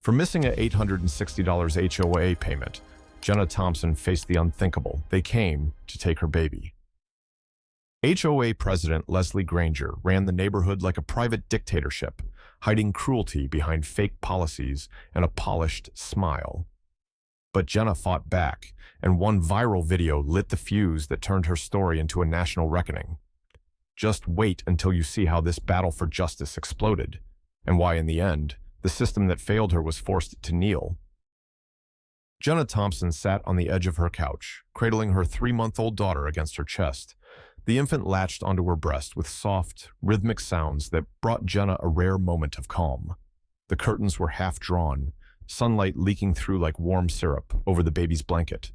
For missing an $860 HOA payment, Jenna Thompson faced the unthinkable. They came to take her baby. HOA President Leslie Granger ran the neighborhood like a private dictatorship, hiding cruelty behind fake policies and a polished smile. But Jenna fought back, and one viral video lit the fuse that turned her story into a national reckoning. Just wait until you see how this battle for justice exploded, and why in the end, the system that failed her was forced to kneel. Jenna Thompson sat on the edge of her couch, cradling her 3-month-old daughter against her chest. The infant latched onto her breast with soft, rhythmic sounds that brought Jenna a rare moment of calm. The curtains were half drawn, sunlight leaking through like warm syrup over the baby's blanket.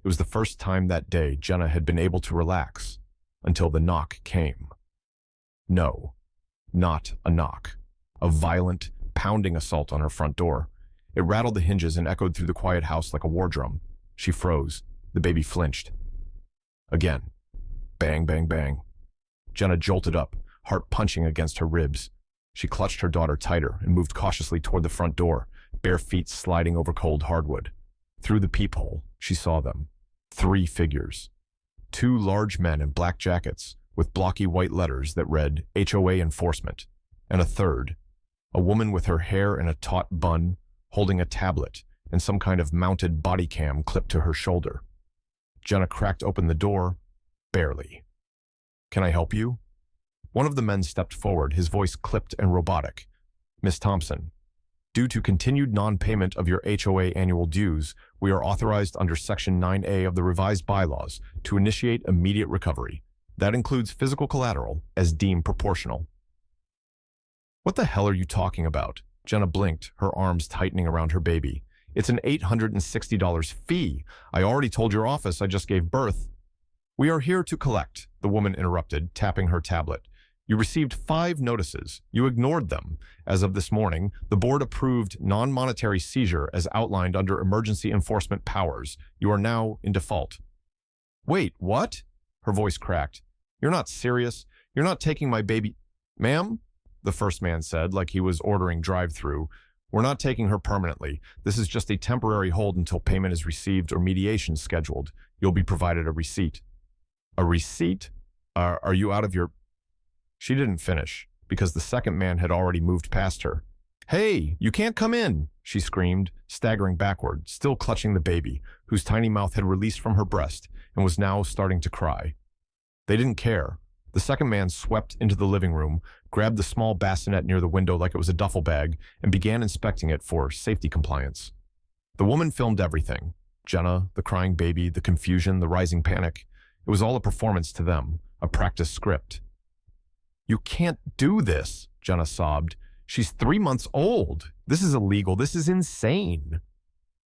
It was the first time that day Jenna had been able to relax, until the knock came. No, not a knock. A violent, pounding assault on her front door. It rattled the hinges and echoed through the quiet house like a war drum. She froze. The baby flinched. Again. Bang, bang, bang. Jenna jolted up, heart punching against her ribs. She clutched her daughter tighter and moved cautiously toward the front door, bare feet sliding over cold hardwood. Through the peephole, she saw them. 3 figures. 2 large men in black jackets with blocky white letters that read HOA Enforcement, and a third, a woman with her hair in a taut bun, holding a tablet and some kind of mounted body cam clipped to her shoulder. Jenna cracked open the door, barely. "Can I help you?" One of the men stepped forward, his voice clipped and robotic. "Miss Thompson, due to continued non-payment of your HOA annual dues, we are authorized under Section 9A of the revised bylaws to initiate immediate recovery. That includes physical collateral as deemed proportional." "What the hell are you talking about?" Jenna blinked, her arms tightening around her baby. "It's an $860 fee. I already told your office I just gave birth." "We are here to collect," the woman interrupted, tapping her tablet. "You received 5 notices. You ignored them. As of this morning, the board approved non-monetary seizure as outlined under emergency enforcement powers. You are now in default." "Wait, what?" Her voice cracked. "You're not serious? You're not taking my baby—" "Ma'am?" the first man said, like he was ordering drive-through. "We're not taking her permanently. This is just a temporary hold until payment is received or mediation scheduled. You'll be provided a receipt." "A receipt? Are you out of your—" She didn't finish, because the second man had already moved past her. "Hey, you can't come in!" she screamed, staggering backward, still clutching the baby, whose tiny mouth had released from her breast and was now starting to cry. They didn't care. The second man swept into the living room, grabbed the small bassinet near the window like it was a duffel bag, and began inspecting it for safety compliance. The woman filmed everything. Jenna, the crying baby, the confusion, the rising panic. It was all a performance to them, a practice script. "You can't do this," Jenna sobbed. "She's 3 months old. This is illegal. This is insane."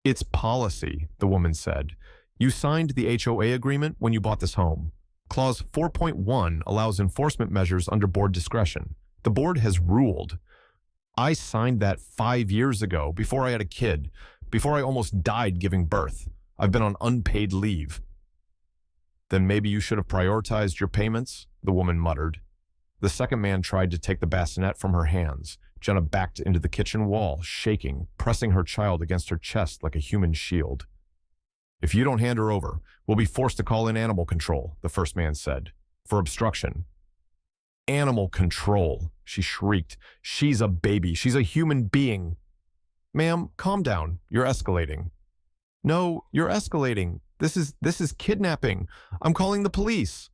"It's policy," the woman said. "You signed the HOA agreement when you bought this home. Clause 4.1 allows enforcement measures under board discretion. The board has ruled. I signed that 5 years ago, before I had a kid, before I almost died giving birth. I've been on unpaid leave." "Then maybe you should have prioritized your payments," the woman muttered. The second man tried to take the bassinet from her hands. Jenna backed into the kitchen wall, shaking, pressing her child against her chest like a human shield. "If you don't hand her over, we'll be forced to call in animal control," the first man said, "for obstruction." "Animal control," she shrieked. "She's a baby. She's a human being." "Ma'am, calm down. You're escalating." "No, you're escalating. This is kidnapping. I'm calling the police."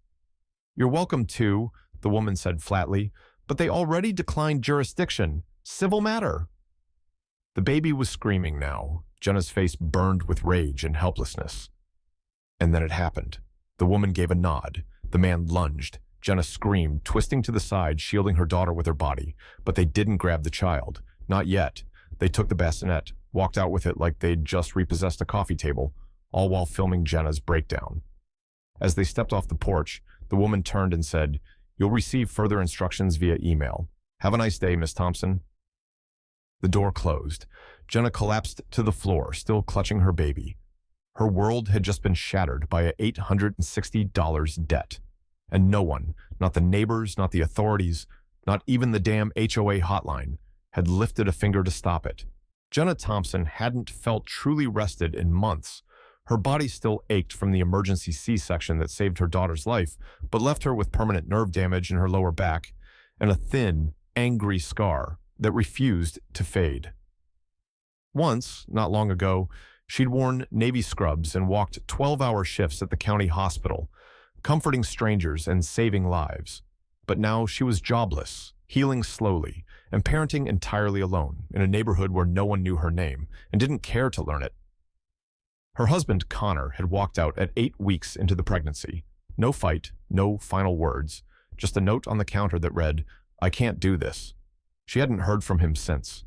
"You're welcome to," the woman said flatly, "but they already declined jurisdiction. Civil matter." The baby was screaming now. Jenna's face burned with rage and helplessness. And then it happened. The woman gave a nod. The man lunged. Jenna screamed, twisting to the side, shielding her daughter with her body. But they didn't grab the child. Not yet. They took the bassinet, walked out with it like they'd just repossessed a coffee table, all while filming Jenna's breakdown. As they stepped off the porch, the woman turned and said, "You'll receive further instructions via email. Have a nice day, Miss Thompson." The door closed. Jenna collapsed to the floor, still clutching her baby. Her world had just been shattered by an $860 debt. And no one, not the neighbors, not the authorities, not even the damn HOA hotline, had lifted a finger to stop it. Jenna Thompson hadn't felt truly rested in months. Her body still ached from the emergency C-section that saved her daughter's life, but left her with permanent nerve damage in her lower back and a thin, angry scar that refused to fade. Once, not long ago, she'd worn Navy scrubs and walked 12-hour shifts at the county hospital, comforting strangers and saving lives. But now she was jobless, healing slowly, and parenting entirely alone in a neighborhood where no one knew her name and didn't care to learn it. Her husband, Connor, had walked out at 8 weeks into the pregnancy. No fight, no final words, just a note on the counter that read, "I can't do this." She hadn't heard from him since.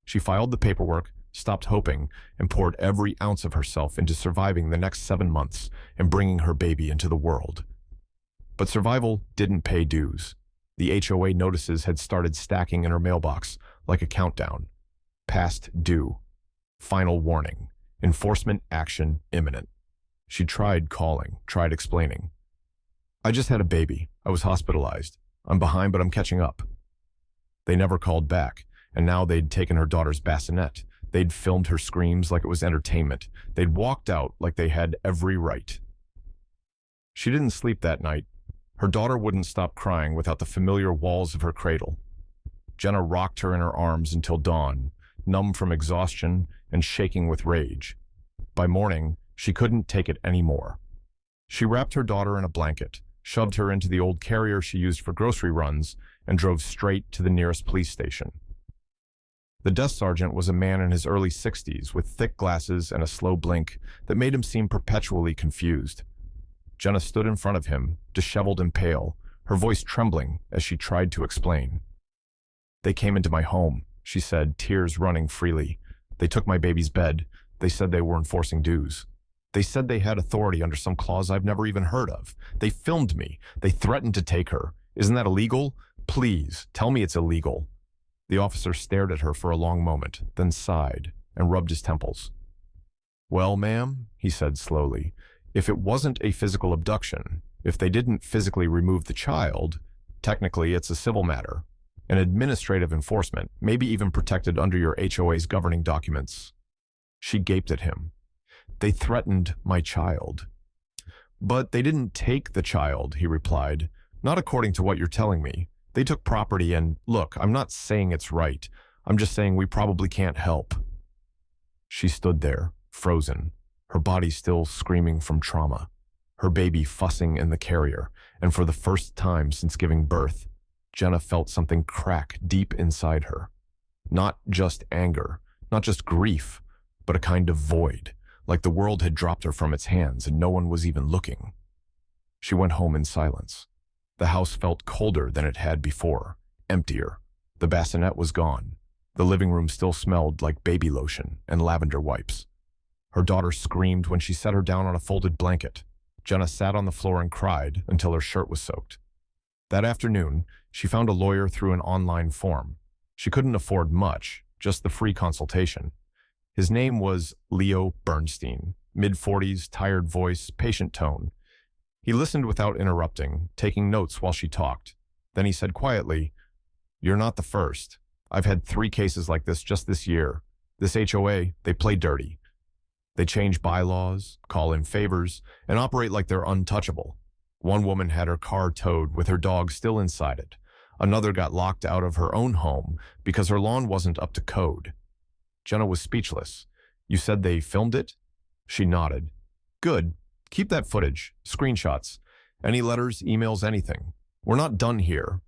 She filed the paperwork, stopped hoping, and poured every ounce of herself into surviving the next 7 months and bringing her baby into the world. But survival didn't pay dues. The HOA notices had started stacking in her mailbox like a countdown. Past due. Final warning. Enforcement action imminent. She tried calling, tried explaining. "I just had a baby. I was hospitalized. I'm behind, but I'm catching up." They never called back, and now they'd taken her daughter's bassinet. They'd filmed her screams like it was entertainment. They'd walked out like they had every right. She didn't sleep that night. Her daughter wouldn't stop crying without the familiar walls of her cradle. Jenna rocked her in her arms until dawn, numb from exhaustion and shaking with rage. By morning, she couldn't take it anymore. She wrapped her daughter in a blanket, shoved her into the old carrier she used for grocery runs, and drove straight to the nearest police station. The desk sergeant was a man in his early 60s with thick glasses and a slow blink that made him seem perpetually confused. Jenna stood in front of him, disheveled and pale, her voice trembling as she tried to explain. "They came into my home," she said, tears running freely. "They took my baby's bed. They said they were enforcing dues. They said they had authority under some clause I've never even heard of. They filmed me. They threatened to take her. Isn't that illegal? Please, tell me it's illegal." The officer stared at her for a long moment, then sighed and rubbed his temples. "Well, ma'am," he said slowly, "if it wasn't a physical abduction, if they didn't physically remove the child, technically it's a civil matter. An administrative enforcement, maybe even protected under your HOA's governing documents." She gaped at him. "They threatened my child." "But they didn't take the child," he replied. "Not according to what you're telling me. They took property and, look, I'm not saying it's right. I'm just saying we probably can't help." She stood there, frozen, her body still screaming from trauma, her baby fussing in the carrier, and for the first time since giving birth, Jenna felt something crack deep inside her. Not just anger, not just grief, but a kind of void, like the world had dropped her from its hands and no one was even looking. She went home in silence. The house felt colder than it had before, emptier. The bassinet was gone. The living room still smelled like baby lotion and lavender wipes. Her daughter screamed when she set her down on a folded blanket. Jenna sat on the floor and cried until her shirt was soaked. That afternoon, she found a lawyer through an online form. She couldn't afford much, just the free consultation. His name was Leo Bernstein, mid-40s, tired voice, patient tone. He listened without interrupting, taking notes while she talked. Then he said quietly, "You're not the first. I've had 3 cases like this just this year. This HOA, they play dirty. They change bylaws, call in favors, and operate like they're untouchable. One woman had her car towed with her dog still inside it. Another got locked out of her own home because her lawn wasn't up to code." Jenna was speechless. "You said they filmed it?" She nodded. "Good. Keep that footage, screenshots, any letters, emails, anything. We're not done here."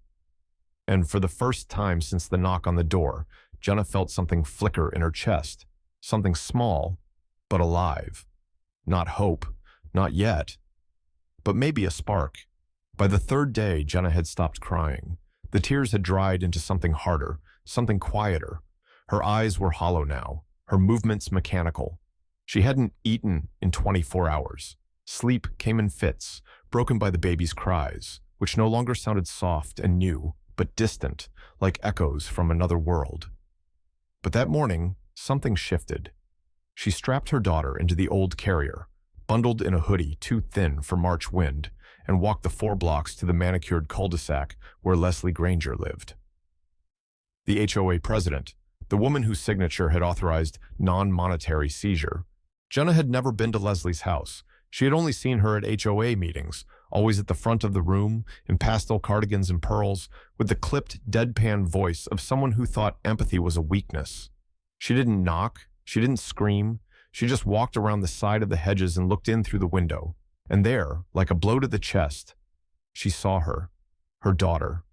And for the first time since the knock on the door, Jenna felt something flicker in her chest, something small, but alive. Not hope, not yet, but maybe a spark. By the 3rd day, Jenna had stopped crying. The tears had dried into something harder, something quieter. Her eyes were hollow now, her movements mechanical. She hadn't eaten in 24 hours. Sleep came in fits, broken by the baby's cries, which no longer sounded soft and new, but distant, like echoes from another world. But that morning, something shifted. She strapped her daughter into the old carrier, bundled in a hoodie too thin for March wind, and walked the 4 blocks to the manicured cul-de-sac where Leslie Granger lived. The HOA president, the woman whose signature had authorized non-monetary seizure. Jenna had never been to Leslie's house. She had only seen her at HOA meetings, always at the front of the room, in pastel cardigans and pearls, with the clipped, deadpan voice of someone who thought empathy was a weakness. She didn't knock, she didn't scream, she just walked around the side of the hedges and looked in through the window. And there, like a blow to the chest, she saw her daughter,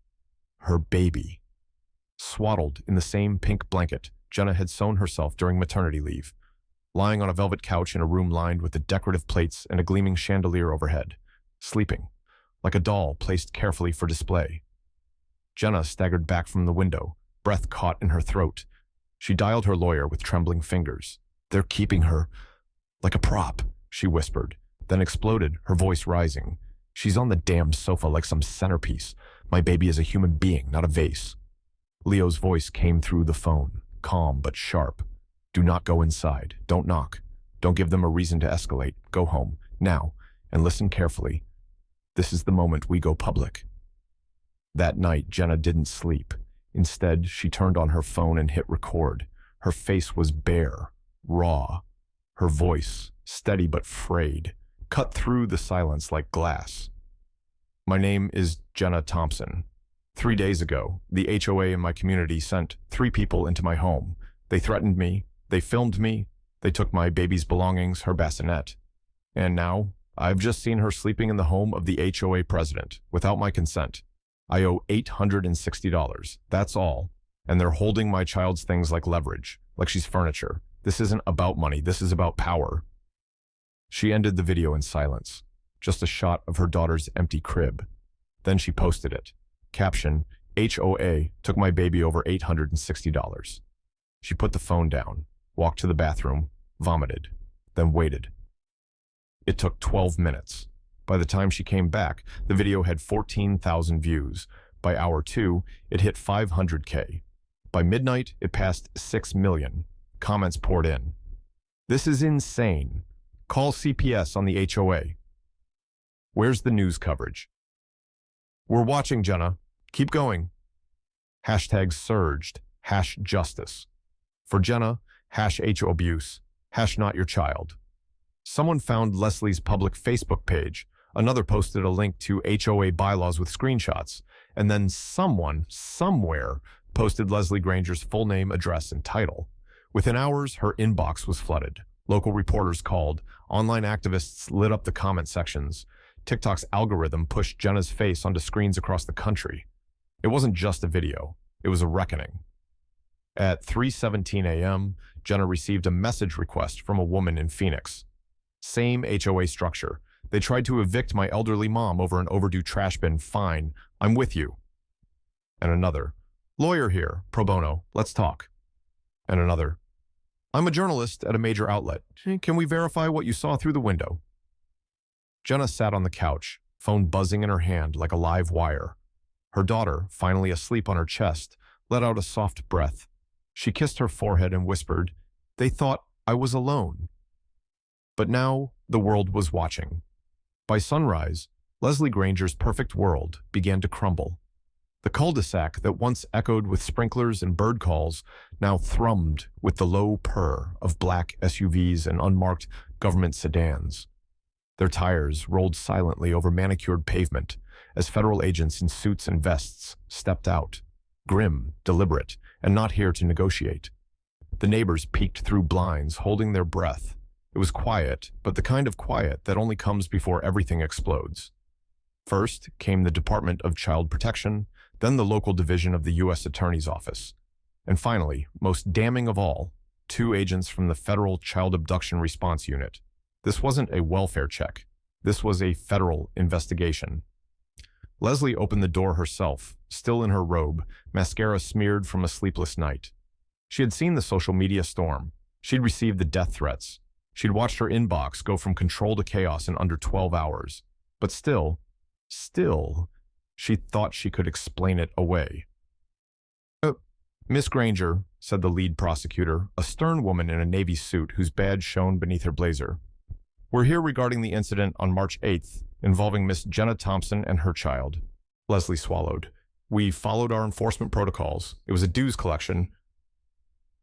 her baby. Swaddled in the same pink blanket Jenna had sewn herself during maternity leave, lying on a velvet couch in a room lined with the decorative plates and a gleaming chandelier overhead, sleeping, like a doll placed carefully for display. Jenna staggered back from the window, breath caught in her throat. She dialed her lawyer with trembling fingers. "They're keeping her like a prop," she whispered, then exploded, her voice rising. "She's on the damn sofa like some centerpiece. My baby is a human being, not a vase." Leo's voice came through the phone, calm but sharp. "Do not go inside. Don't knock. Don't give them a reason to escalate. Go home, now, and listen carefully. This is the moment we go public." That night, Jenna didn't sleep. Instead, she turned on her phone and hit record. Her face was bare, raw. Her voice, steady but frayed, cut through the silence like glass. "My name is Jenna Thompson. 3 days ago, the HOA in my community sent 3 people into my home. They threatened me, they filmed me, they took my baby's belongings, her bassinet. And now, I've just seen her sleeping in the home of the HOA president, without my consent. I owe $860, that's all. And they're holding my child's things like leverage, like she's furniture. This isn't about money, this is about power." She ended the video in silence, just a shot of her daughter's empty crib. Then she posted it. Caption, "HOA took my baby over $860. She put the phone down, walked to the bathroom, vomited, then waited. It took 12 minutes. By the time she came back, the video had 14,000 views. By hour 2, it hit 500K. By midnight, it passed 6 million. Comments poured in. "This is insane. Call CPS on the HOA. Where's the news coverage? We're watching, Jenna. Keep going." Hashtags surged. #justice. For Jenna, #HO abuse, #not your child. Someone found Leslie's public Facebook page. Another posted a link to HOA bylaws with screenshots. And then someone, somewhere, posted Leslie Granger's full name, address, and title. Within hours, her inbox was flooded. Local reporters called. Online activists lit up the comment sections. TikTok's algorithm pushed Jenna's face onto screens across the country. It wasn't just a video. It was a reckoning. At 3:17 a.m., Jenna received a message request from a woman in Phoenix. Same HOA structure. "They tried to evict my elderly mom over an overdue trash bin. Fine. I'm with you." And another. "Lawyer here, pro bono. Let's talk." And another. "I'm a journalist at a major outlet. Can we verify what you saw through the window?" Jenna sat on the couch, phone buzzing in her hand like a live wire. Her daughter, finally asleep on her chest, let out a soft breath. She kissed her forehead and whispered, "They thought I was alone." But now the world was watching. By sunrise, Leslie Granger's perfect world began to crumble. The cul-de-sac that once echoed with sprinklers and bird calls now thrummed with the low purr of black SUVs and unmarked government sedans. Their tires rolled silently over manicured pavement as federal agents in suits and vests stepped out, grim, deliberate, and not here to negotiate. The neighbors peeked through blinds, holding their breath. It was quiet, but the kind of quiet that only comes before everything explodes. First came the Department of Child Protection, then the local division of the U.S. Attorney's Office. And finally, most damning of all, 2 agents from the Federal Child Abduction Response Unit. This wasn't a welfare check. This was a federal investigation. Leslie opened the door herself, still in her robe, mascara smeared from a sleepless night. She had seen the social media storm. She'd received the death threats. She'd watched her inbox go from control to chaos in under 12 hours. But still, she thought she could explain it away. "Miss Granger," said the lead prosecutor, a stern woman in a navy suit whose badge shone beneath her blazer. "We're here regarding the incident on March 8th involving Miss Jenna Thompson and her child." Leslie swallowed. "We followed our enforcement protocols. It was a dues collection."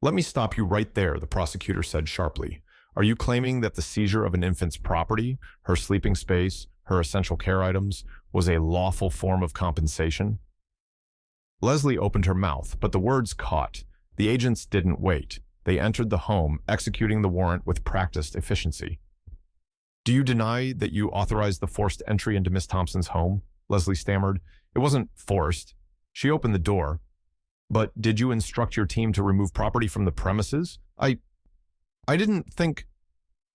Let me stop you right there, the prosecutor said sharply. Are you claiming that the seizure of an infant's property, her sleeping space, her essential care items, was a lawful form of compensation? Leslie opened her mouth, but the words caught. The agents didn't wait. They entered the home, executing the warrant with practiced efficiency. Do you deny that you authorized the forced entry into Miss Thompson's home? Leslie stammered. It wasn't forced. She opened the door. But did you instruct your team to remove property from the premises? I didn't think...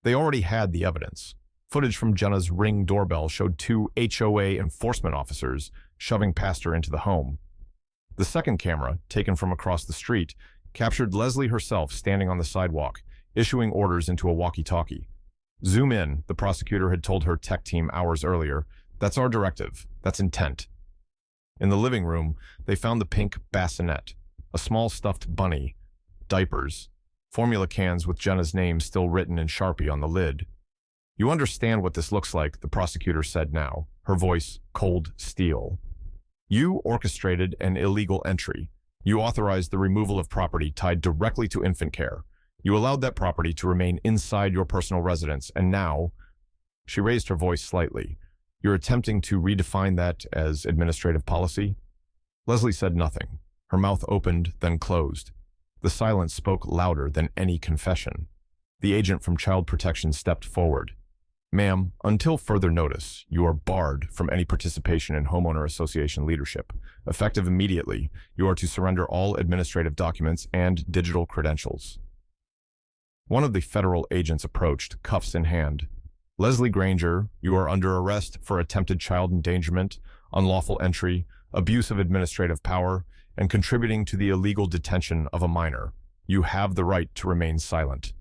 They already had the evidence. Footage from Jenna's Ring doorbell showed 2 HOA enforcement officers shoving past her into the home. The second camera, taken from across the street, captured Leslie herself standing on the sidewalk, issuing orders into a walkie-talkie. Zoom in, the prosecutor had told her tech team hours earlier. That's our directive. That's intent. In the living room, they found the pink bassinet, a small stuffed bunny, diapers, formula cans with Jenna's name still written in Sharpie on the lid. You understand what this looks like, the prosecutor said now, her voice cold steel. You orchestrated an illegal entry. You authorized the removal of property tied directly to infant care. You allowed that property to remain inside your personal residence, and now... She raised her voice slightly. You're attempting to redefine that as administrative policy? Leslie said nothing. Her mouth opened, then closed. The silence spoke louder than any confession. The agent from Child Protection stepped forward. Ma'am, until further notice, you are barred from any participation in homeowner association leadership. Effective immediately, you are to surrender all administrative documents and digital credentials. One of the federal agents approached, cuffs in hand. Leslie Granger, you are under arrest for attempted child endangerment, unlawful entry, abuse of administrative power, and contributing to the illegal detention of a minor. You have the right to remain silent.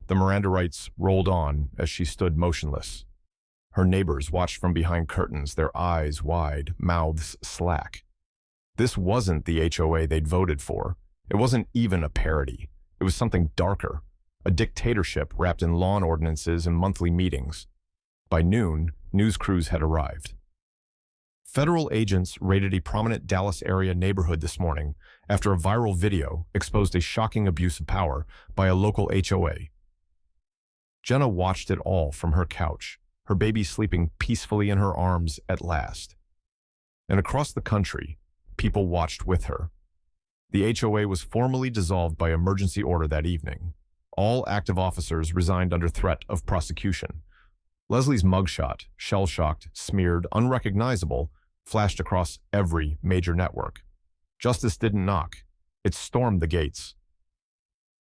The Miranda rights rolled on as she stood motionless. Her neighbors watched from behind curtains, their eyes wide, mouths slack. This wasn't the HOA they'd voted for. It wasn't even a parody. It was something darker, a dictatorship wrapped in lawn ordinances and monthly meetings. By noon, news crews had arrived. Federal agents raided a prominent Dallas area neighborhood this morning after a viral video exposed a shocking abuse of power by a local HOA. Jenna watched it all from her couch, her baby sleeping peacefully in her arms at last. And across the country, people watched with her. The HOA was formally dissolved by emergency order that evening. All active officers resigned under threat of prosecution. Leslie's mugshot, shell-shocked, smeared, unrecognizable, flashed across every major network. Justice didn't knock. It stormed the gates.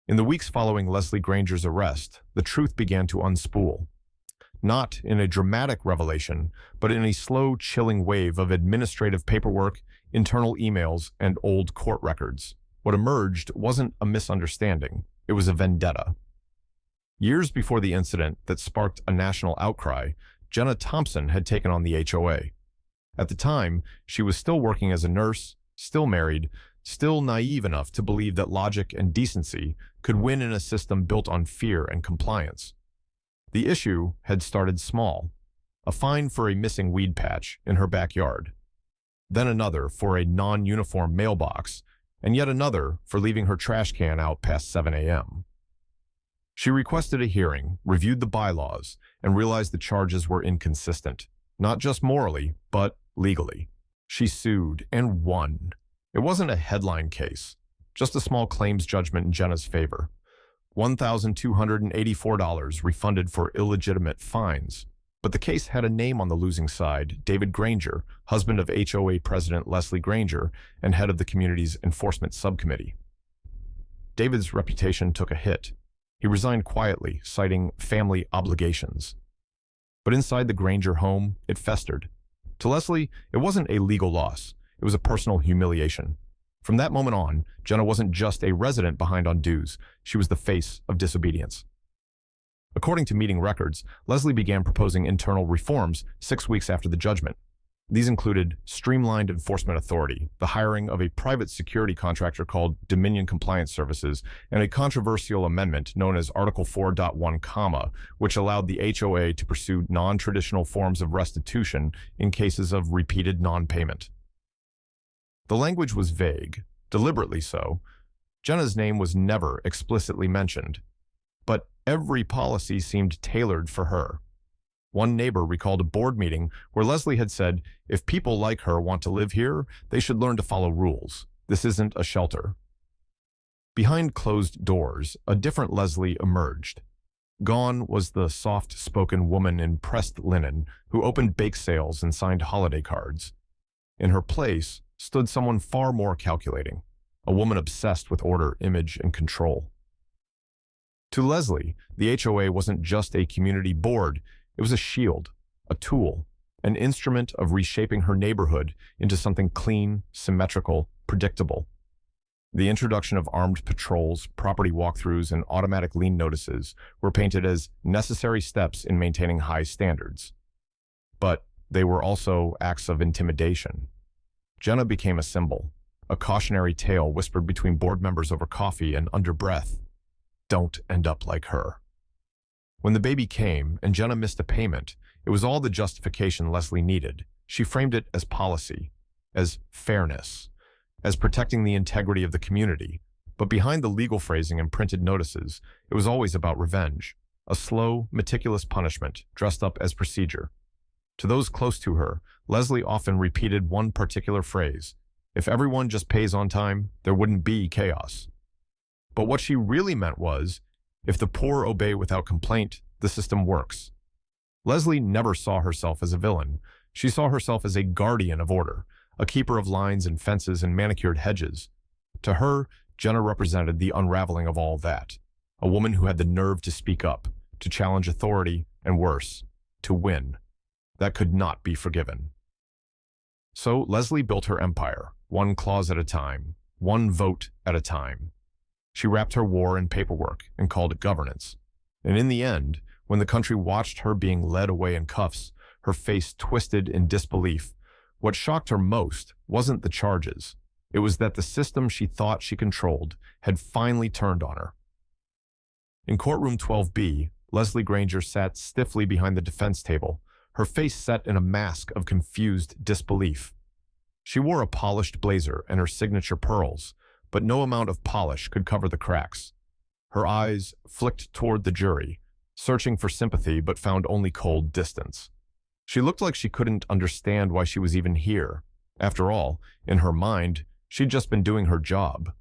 In the weeks following Leslie Granger's arrest, the truth began to unspool. Not in a dramatic revelation, but in a slow, chilling wave of administrative paperwork, internal emails, and old court records. What emerged wasn't a misunderstanding. It was a vendetta. Years before the incident that sparked a national outcry, Jenna Thompson had taken on the HOA. At the time, she was still working as a nurse, still married, still naive enough to believe that logic and decency could win in a system built on fear and compliance. The issue had started small, a fine for a missing weed patch in her backyard, then another for a non-uniform mailbox, and yet another for leaving her trash can out past 7 a.m. She requested a hearing, reviewed the bylaws, and realized the charges were inconsistent, not just morally, but legally. She sued and won. It wasn't a headline case, just a small claims judgment in Jenna's favor. $1,284 refunded for illegitimate fines. But the case had a name on the losing side, David Granger, husband of HOA President Leslie Granger and head of the community's enforcement subcommittee. David's reputation took a hit. He resigned quietly, citing family obligations. But inside the Granger home, it festered. To Leslie, it wasn't a legal loss. It was a personal humiliation. From that moment on, Jenna wasn't just a resident behind on dues. She was the face of disobedience. According to meeting records, Leslie began proposing internal reforms 6 weeks after the judgment. These included streamlined enforcement authority, the hiring of a private security contractor called Dominion Compliance Services, and a controversial amendment known as Article 4.1, which allowed the HOA to pursue non-traditional forms of restitution in cases of repeated non-payment. The language was vague, deliberately so. Jenna's name was never explicitly mentioned, but every policy seemed tailored for her. One neighbor recalled a board meeting where Leslie had said, if people like her want to live here, they should learn to follow rules. This isn't a shelter. Behind closed doors, a different Leslie emerged. Gone was the soft-spoken woman in pressed linen who opened bake sales and signed holiday cards. In her place stood someone far more calculating, a woman obsessed with order, image, and control. To Leslie, the HOA wasn't just a community board, it was a shield, a tool, an instrument of reshaping her neighborhood into something clean, symmetrical, predictable. The introduction of armed patrols, property walkthroughs, and automatic lien notices were painted as necessary steps in maintaining high standards. But they were also acts of intimidation. Jenna became a symbol, a cautionary tale whispered between board members over coffee and under breath. Don't end up like her. When the baby came and Jenna missed a payment, it was all the justification Leslie needed. She framed it as policy, as fairness, as protecting the integrity of the community. But behind the legal phrasing and printed notices, it was always about revenge, a slow, meticulous punishment dressed up as procedure. To those close to her, Leslie often repeated one particular phrase: if everyone just pays on time, there wouldn't be chaos. But what she really meant was, if the poor obey without complaint, the system works. Leslie never saw herself as a villain. She saw herself as a guardian of order, a keeper of lines and fences and manicured hedges. To her, Jenna represented the unraveling of all that, a woman who had the nerve to speak up, to challenge authority, and worse, to win. That could not be forgiven. So Leslie built her empire, one clause at a time, one vote at a time. She wrapped her war in paperwork and called it governance. And in the end, when the country watched her being led away in cuffs, her face twisted in disbelief, what shocked her most wasn't the charges. It was that the system she thought she controlled had finally turned on her. In courtroom 12B, Leslie Granger sat stiffly behind the defense table, her face set in a mask of confused disbelief. She wore a polished blazer and her signature pearls, but no amount of polish could cover the cracks. Her eyes flicked toward the jury, searching for sympathy but found only cold distance. She looked like she couldn't understand why she was even here. After all, in her mind, she'd just been doing her job.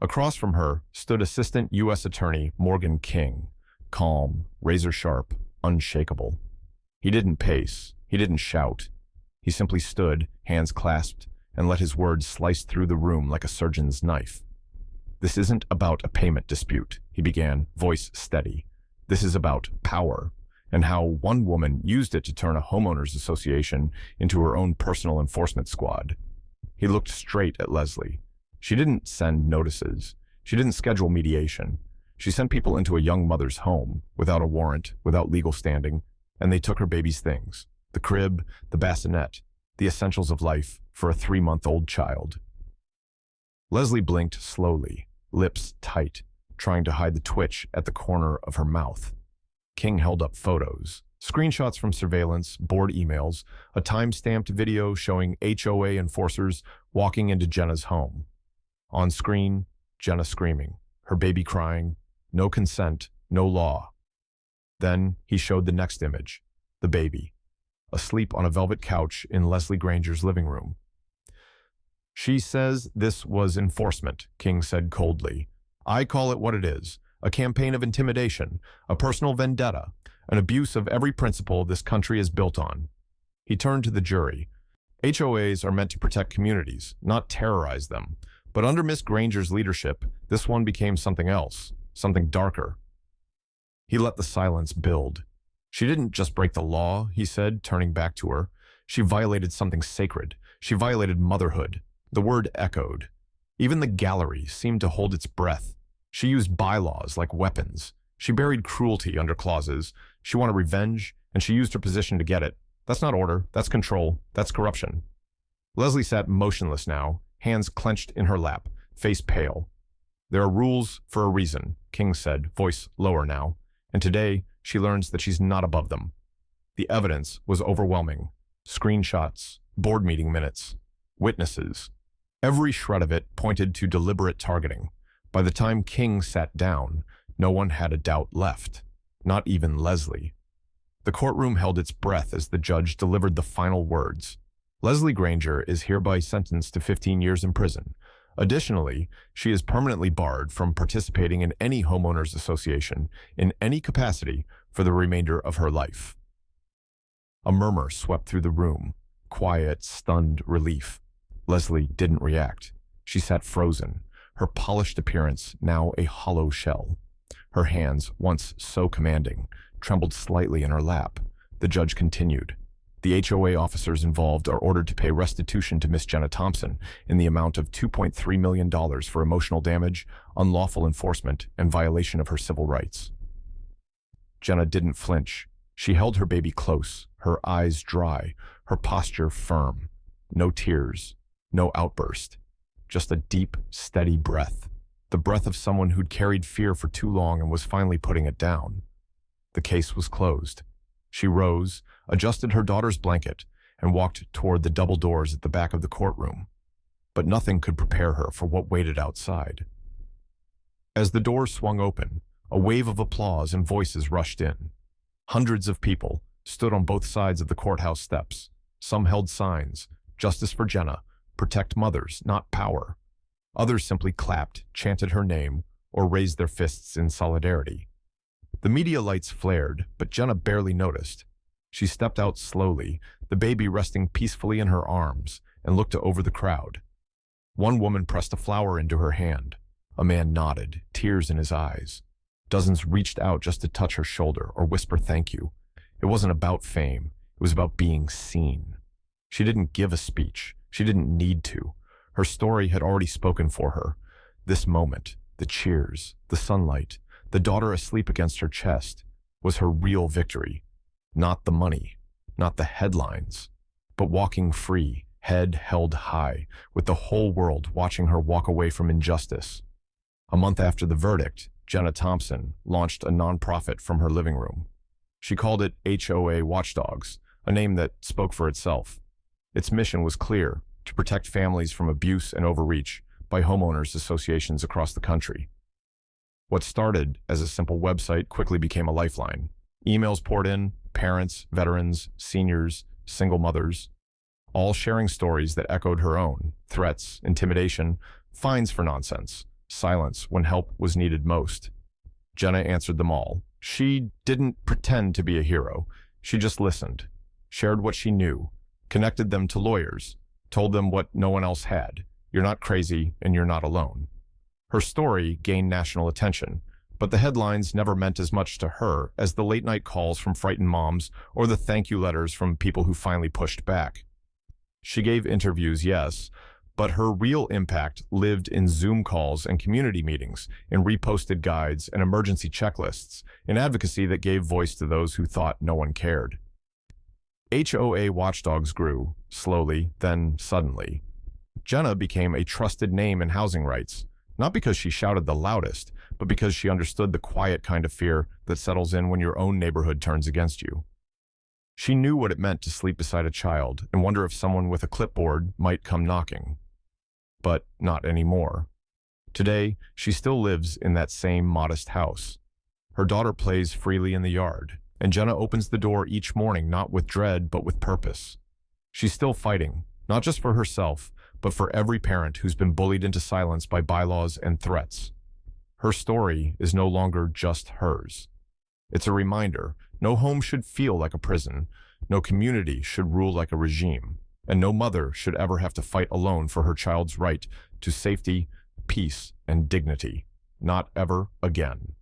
Across from her stood Assistant U.S. Attorney Morgan King, calm, razor-sharp, unshakable. He didn't pace, he didn't shout. He simply stood, hands clasped, and let his words slice through the room like a surgeon's knife. This isn't about a payment dispute, he began, voice steady. This is about power, and how one woman used it to turn a homeowners association into her own personal enforcement squad. He looked straight at Leslie. She didn't send notices. She didn't schedule mediation. She sent people into a young mother's home, without a warrant, without legal standing, and they took her baby's things, the crib, the bassinet, the essentials of life for a 3-month-old child. Leslie blinked slowly, lips tight, trying to hide the twitch at the corner of her mouth. King held up photos, screenshots from surveillance, board emails, a time-stamped video showing HOA enforcers walking into Jenna's home. On screen, Jenna screaming, her baby crying, no consent, no law. Then he showed the next image, the baby, asleep on a velvet couch in Leslie Granger's living room. She says this was enforcement, King said coldly. I call it what it is, a campaign of intimidation, a personal vendetta, an abuse of every principle this country is built on. He turned to the jury. HOAs are meant to protect communities, not terrorize them. But under Miss Granger's leadership, this one became something else, something darker. He let the silence build. She didn't just break the law, he said, turning back to her. She violated something sacred. She violated motherhood. The word echoed. Even the gallery seemed to hold its breath. She used bylaws like weapons. She buried cruelty under clauses. She wanted revenge, and she used her position to get it. That's not order. That's control. That's corruption. Leslie sat motionless now, hands clenched in her lap, face pale. There are rules for a reason, King said, voice lower now, and today she learns that she's not above them. The evidence was overwhelming. Screenshots, board meeting minutes, witnesses. Every shred of it pointed to deliberate targeting, By the time King sat down, no one had a doubt left, not even Leslie. The courtroom held its breath as the judge delivered the final words. Leslie Granger is hereby sentenced to 15 years in prison. Additionally, she is permanently barred from participating in any homeowners association in any capacity for the remainder of her life. A murmur swept through the room, quiet, stunned relief. Leslie didn't react. She sat frozen, her polished appearance now a hollow shell. Her hands, once so commanding, trembled slightly in her lap. The judge continued. The HOA officers involved are ordered to pay restitution to Miss Jenna Thompson in the amount of $2.3 million for emotional damage, unlawful enforcement, and violation of her civil rights. Jenna didn't flinch. She held her baby close, her eyes dry, her posture firm. No tears, no outburst. Just a deep, steady breath. The breath of someone who'd carried fear for too long and was finally putting it down. The case was closed. She rose, adjusted her daughter's blanket, and walked toward the double doors at the back of the courtroom. But nothing could prepare her for what waited outside. As the doors swung open, a wave of applause and voices rushed in. Hundreds of people stood on both sides of the courthouse steps. Some held signs, "Justice for Jenna, protect mothers, not power." Others simply clapped, chanted her name, or raised their fists in solidarity. The media lights flared, but Jenna barely noticed. She stepped out slowly, the baby resting peacefully in her arms, and looked over the crowd. One woman pressed a flower into her hand. A man nodded, tears in his eyes. Dozens reached out just to touch her shoulder or whisper thank you. It wasn't about fame. It was about being seen. She didn't give a speech. She didn't need to. Her story had already spoken for her. This moment, the cheers, the sunlight, the daughter asleep against her chest, was her real victory. Not the money, not the headlines, but walking free, head held high, with the whole world watching her walk away from injustice. A month after the verdict, Jenna Thompson launched a nonprofit from her living room. She called it HOA Watchdogs, a name that spoke for itself. Its mission was clear: to protect families from abuse and overreach by homeowners associations across the country. What started as a simple website quickly became a lifeline. Emails poured in, parents, veterans, seniors, single mothers, all sharing stories that echoed her own: threats, intimidation, fines for nonsense, silence when help was needed most. Jenna answered them all. She didn't pretend to be a hero. She just listened, shared what she knew, connected them to lawyers, told them what no one else had: you're not crazy and you're not alone. Her story gained national attention, but the headlines never meant as much to her as the late-night calls from frightened moms or the thank you letters from people who finally pushed back. She gave interviews, yes, but her real impact lived in Zoom calls and community meetings, in reposted guides and emergency checklists, in advocacy that gave voice to those who thought no one cared. HOA Watchdogs grew, slowly, then suddenly. Jenna became a trusted name in housing rights, not because she shouted the loudest, but because she understood the quiet kind of fear that settles in when your own neighborhood turns against you. She knew what it meant to sleep beside a child and wonder if someone with a clipboard might come knocking. But not anymore. Today, she still lives in that same modest house. Her daughter plays freely in the yard, and Jenna opens the door each morning not with dread but with purpose. She's still fighting, not just for herself, but for every parent who's been bullied into silence by bylaws and threats. Her story is no longer just hers. It's a reminder: no home should feel like a prison, no community should rule like a regime, and no mother should ever have to fight alone for her child's right to safety, peace, and dignity. Not ever again.